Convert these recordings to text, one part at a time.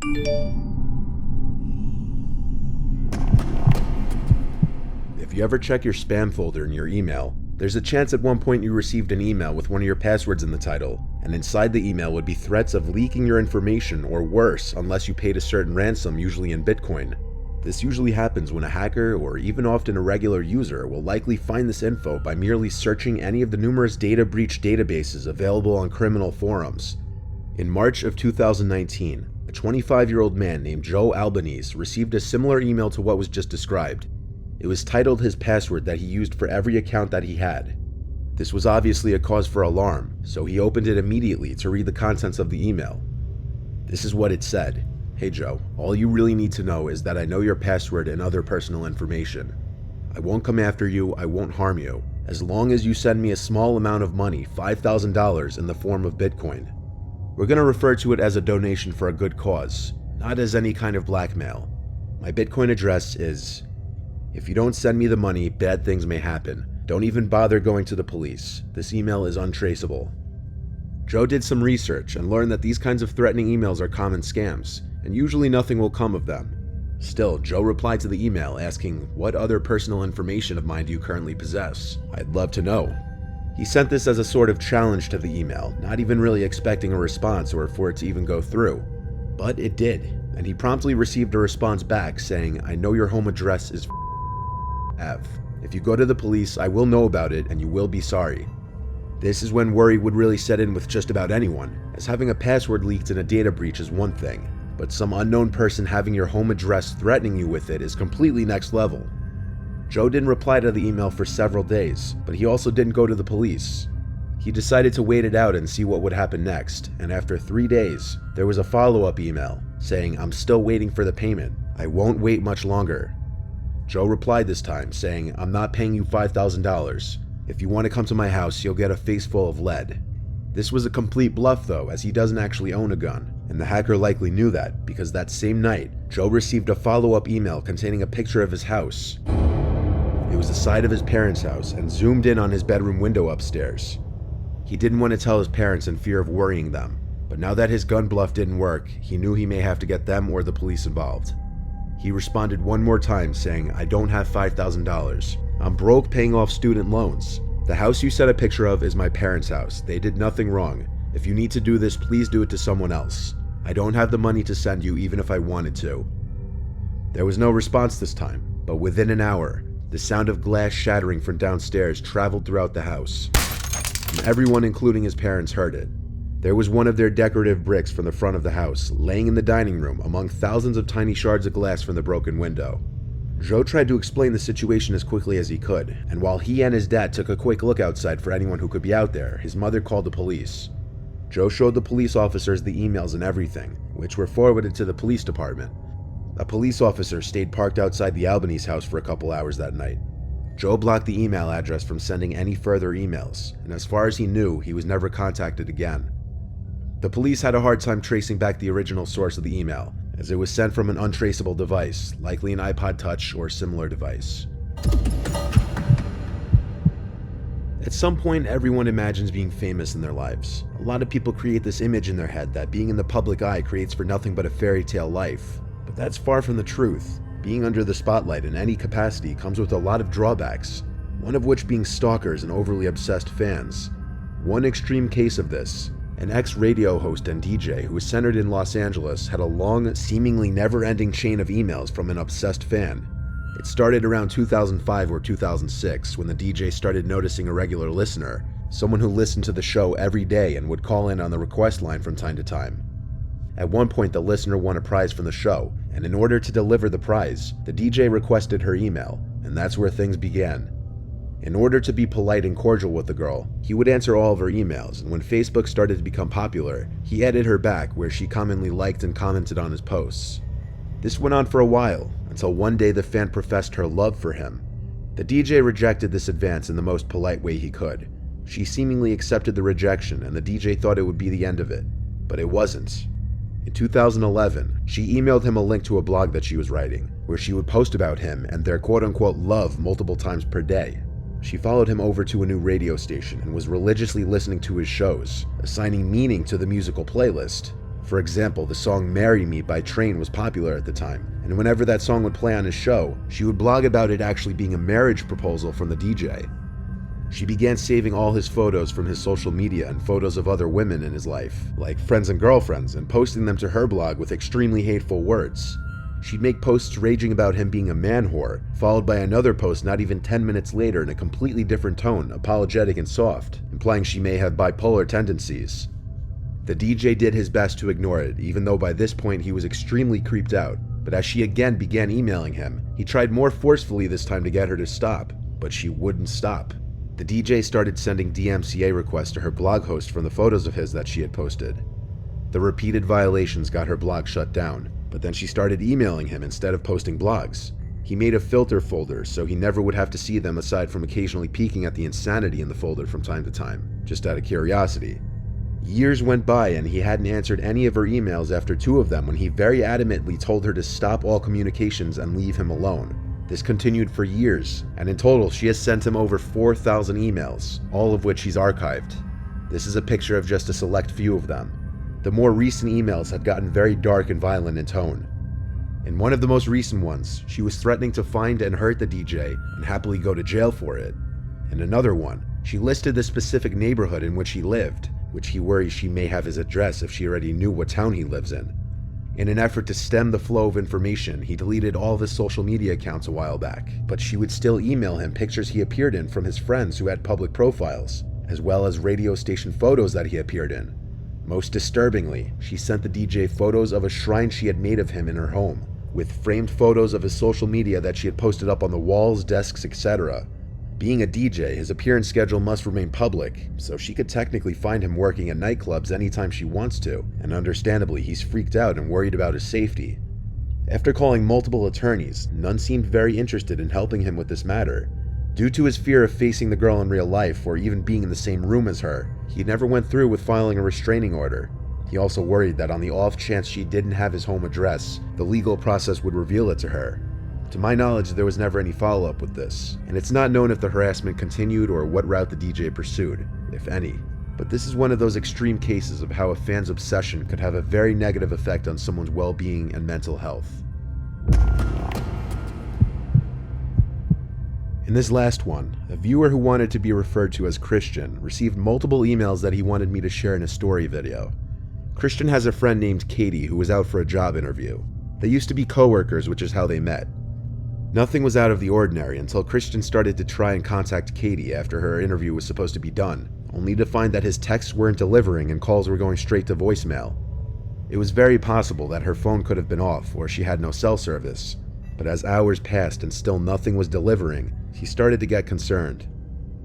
If you ever check your spam folder in your email, there's a chance at one point you received an email with one of your passwords in the title, and inside the email would be threats of leaking your information or worse unless you paid a certain ransom, usually in Bitcoin. This usually happens when a hacker, or even often a regular user, will likely find this info by merely searching any of the numerous data breach databases available on criminal forums. In March of 2019, a 25-year-old man named Joe Albanese received a similar email to what was just described. It was titled his password that he used for every account that he had. This was obviously a cause for alarm, so he opened it immediately to read the contents of the email. This is what it said. "Hey Joe, all you really need to know is that I know your password and other personal information. I won't come after you, I won't harm you, as long as you send me a small amount of money, $5,000 in the form of Bitcoin. We're going to refer to it as a donation for a good cause, not as any kind of blackmail. My Bitcoin address is... If you don't send me the money, bad things may happen. Don't even bother going to the police. This email is untraceable." Joe did some research and learned that these kinds of threatening emails are common scams, and usually nothing will come of them. Still, Joe replied to the email asking, "What other personal information of mine do you currently possess? I'd love to know." He sent this as a sort of challenge to the email, not even really expecting a response or for it to even go through. But it did, and he promptly received a response back saying, "I know your home address is F. If you go to the police, I will know about it and you will be sorry." This is when worry would really set in with just about anyone, as having a password leaked in a data breach is one thing, but some unknown person having your home address threatening you with it is completely next level. Joe didn't reply to the email for several days, but he also didn't go to the police. He decided to wait it out and see what would happen next, and after 3 days, there was a follow-up email saying, "I'm still waiting for the payment. I won't wait much longer." Joe replied this time saying, "I'm not paying you $5,000. If you want to come to my house, you'll get a face full of lead." This was a complete bluff though, as he doesn't actually own a gun, and the hacker likely knew that because that same night, Joe received a follow-up email containing a picture of his house. It was the side of his parents' house and zoomed in on his bedroom window upstairs. He didn't want to tell his parents in fear of worrying them, but now that his gun bluff didn't work, he knew he may have to get them or the police involved. He responded one more time saying, "I don't have $5,000. I'm broke paying off student loans. The house you sent a picture of is my parents' house. They did nothing wrong. If you need to do this, please do it to someone else. I don't have the money to send you even if I wanted to." There was no response this time, but within an hour, the sound of glass shattering from downstairs traveled throughout the house, and everyone, including his parents, heard it. There was one of their decorative bricks from the front of the house, laying in the dining room among thousands of tiny shards of glass from the broken window. Joe tried to explain the situation as quickly as he could, and while he and his dad took a quick look outside for anyone who could be out there, his mother called the police. Joe showed the police officers the emails and everything, which were forwarded to the police department. A police officer stayed parked outside the Albanese house for a couple hours that night. Joe blocked the email address from sending any further emails, and as far as he knew, he was never contacted again. The police had a hard time tracing back the original source of the email, as it was sent from an untraceable device, likely an iPod Touch or similar device. At some point, everyone imagines being famous in their lives. A lot of people create this image in their head that being in the public eye creates for nothing but a fairy tale life. But that's far from the truth. Being under the spotlight in any capacity comes with a lot of drawbacks, one of which being stalkers and overly obsessed fans. One extreme case of this: an ex-radio host and DJ who was centered in Los Angeles had a long, seemingly never-ending chain of emails from an obsessed fan. It started around 2005 or 2006 when the DJ started noticing a regular listener, someone who listened to the show every day and would call in on the request line from time to time. At one point, the listener won a prize from the show, and in order to deliver the prize, the DJ requested her email, and that's where things began. In order to be polite and cordial with the girl, he would answer all of her emails, and when Facebook started to become popular, he added her back where she commonly liked and commented on his posts. This went on for a while, until one day the fan professed her love for him. The DJ rejected this advance in the most polite way he could. She seemingly accepted the rejection, and the DJ thought it would be the end of it. But it wasn't. In 2011, she emailed him a link to a blog that she was writing, where she would post about him and their quote-unquote love multiple times per day. She followed him over to a new radio station and was religiously listening to his shows, assigning meaning to the musical playlist. For example, the song Marry Me by Train was popular at the time, and whenever that song would play on his show, she would blog about it actually being a marriage proposal from the DJ. She began saving all his photos from his social media and photos of other women in his life, like friends and girlfriends, and posting them to her blog with extremely hateful words. She'd make posts raging about him being a man whore, followed by another post not even 10 minutes later in a completely different tone, apologetic and soft, implying she may have bipolar tendencies. The DJ did his best to ignore it, even though by this point he was extremely creeped out, but as she again began emailing him, he tried more forcefully this time to get her to stop, but she wouldn't stop. The DJ started sending DMCA requests to her blog host from the photos of his that she had posted. The repeated violations got her blog shut down, but then she started emailing him instead of posting blogs. He made a filter folder so he never would have to see them aside from occasionally peeking at the insanity in the folder from time to time, just out of curiosity. Years went by and he hadn't answered any of her emails after 2 of them when he very adamantly told her to stop all communications and leave him alone. This continued for years, and in total she has sent him over 4,000 emails, all of which he's archived. This is a picture of just a select few of them. The more recent emails had gotten very dark and violent in tone. In one of the most recent ones, she was threatening to find and hurt the DJ and happily go to jail for it. In another one, she listed the specific neighborhood in which he lived, which he worries she may have his address if she already knew what town he lives in. In an effort to stem the flow of information, he deleted all of his social media accounts a while back, but she would still email him pictures he appeared in from his friends who had public profiles, as well as radio station photos that he appeared in. Most disturbingly, she sent the DJ photos of a shrine she had made of him in her home, with framed photos of his social media that she had posted up on the walls, desks, etc. Being a DJ, his appearance schedule must remain public, so she could technically find him working at nightclubs anytime she wants to, and understandably he's freaked out and worried about his safety. After calling multiple attorneys, none seemed very interested in helping him with this matter. Due to his fear of facing the girl in real life or even being in the same room as her, he never went through with filing a restraining order. He also worried that on the off chance she didn't have his home address, the legal process would reveal it to her. To my knowledge, there was never any follow-up with this, and it's not known if the harassment continued or what route the DJ pursued, if any. But this is one of those extreme cases of how a fan's obsession could have a very negative effect on someone's well-being and mental health. In this last one, a viewer who wanted to be referred to as Christian received multiple emails that he wanted me to share in a story video. Christian has a friend named Katie who was out for a job interview. They used to be co-workers, which is how they met. Nothing was out of the ordinary until Christian started to try and contact Katie after her interview was supposed to be done, only to find that his texts weren't delivering and calls were going straight to voicemail. It was very possible that her phone could have been off or she had no cell service, but as hours passed and still nothing was delivering, he started to get concerned.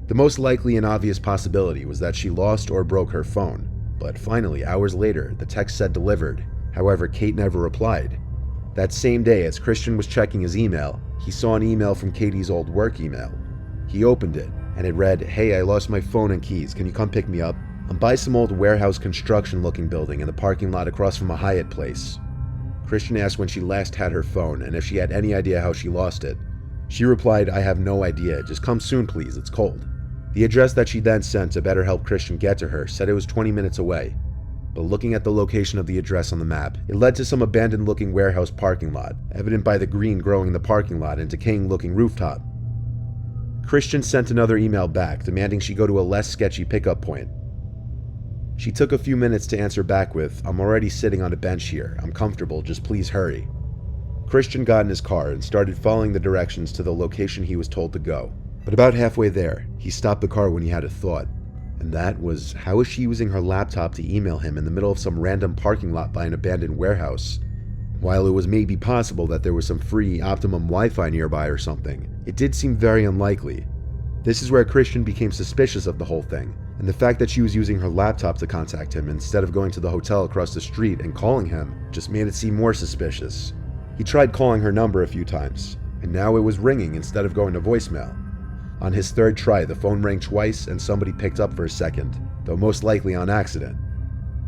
The most likely and obvious possibility was that she lost or broke her phone, but finally, hours later, the text said delivered. However, Kate never replied. That same day, as Christian was checking his email, he saw an email from Katie's old work email. He opened it, and it read, "Hey, I lost my phone and keys. Can you come pick me up? I'm by some old warehouse construction-looking building in the parking lot across from a Hyatt place." Christian asked when she last had her phone and if she had any idea how she lost it. She replied, "I have no idea. Just come soon, please. It's cold." The address that she then sent to better help Christian get to her said it was 20 minutes away. But looking at the location of the address on the map, it led to some abandoned-looking warehouse parking lot, evident by the green growing in the parking lot and decaying-looking rooftop. Christian sent another email back, demanding she go to a less sketchy pickup point. She took a few minutes to answer back with, "I'm already sitting on a bench here. I'm comfortable, just please hurry." Christian got in his car and started following the directions to the location he was told to go. But about halfway there, he stopped the car when he had a thought. And that was, how is she using her laptop to email him in the middle of some random parking lot by an abandoned warehouse? While it was maybe possible that there was some free Optimum Wi-Fi nearby or something, it did seem very unlikely. This is where Christian became suspicious of the whole thing, and the fact that she was using her laptop to contact him instead of going to the hotel across the street and calling him just made it seem more suspicious. He tried calling her number a few times, and now it was ringing instead of going to voicemail. On his third try, the phone rang twice and somebody picked up for a second, though most likely on accident.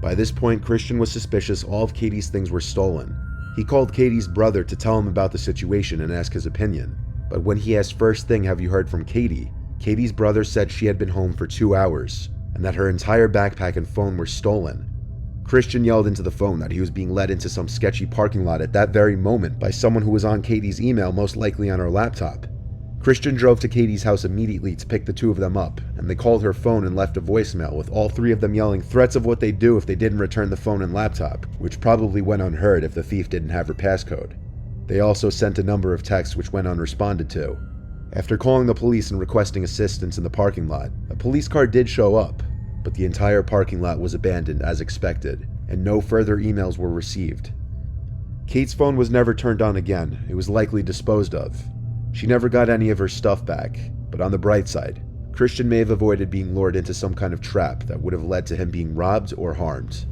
By this point, Christian was suspicious all of Katie's things were stolen. He called Katie's brother to tell him about the situation and ask his opinion. But when he asked first thing, "Have you heard from Katie?" Katie's brother said she had been home for 2 hours, and that her entire backpack and phone were stolen. Christian yelled into the phone that he was being led into some sketchy parking lot at that very moment by someone who was on Katie's email, most likely on her laptop. Christian drove to Katie's house immediately to pick the two of them up, and they called her phone and left a voicemail with all three of them yelling threats of what they'd do if they didn't return the phone and laptop, which probably went unheard if the thief didn't have her passcode. They also sent a number of texts which went unresponded to. After calling the police and requesting assistance in the parking lot, a police car did show up, but the entire parking lot was abandoned as expected, and no further emails were received. Kate's phone was never turned on again. It was likely disposed of. She never got any of her stuff back, but on the bright side, Christian may have avoided being lured into some kind of trap that would have led to him being robbed or harmed.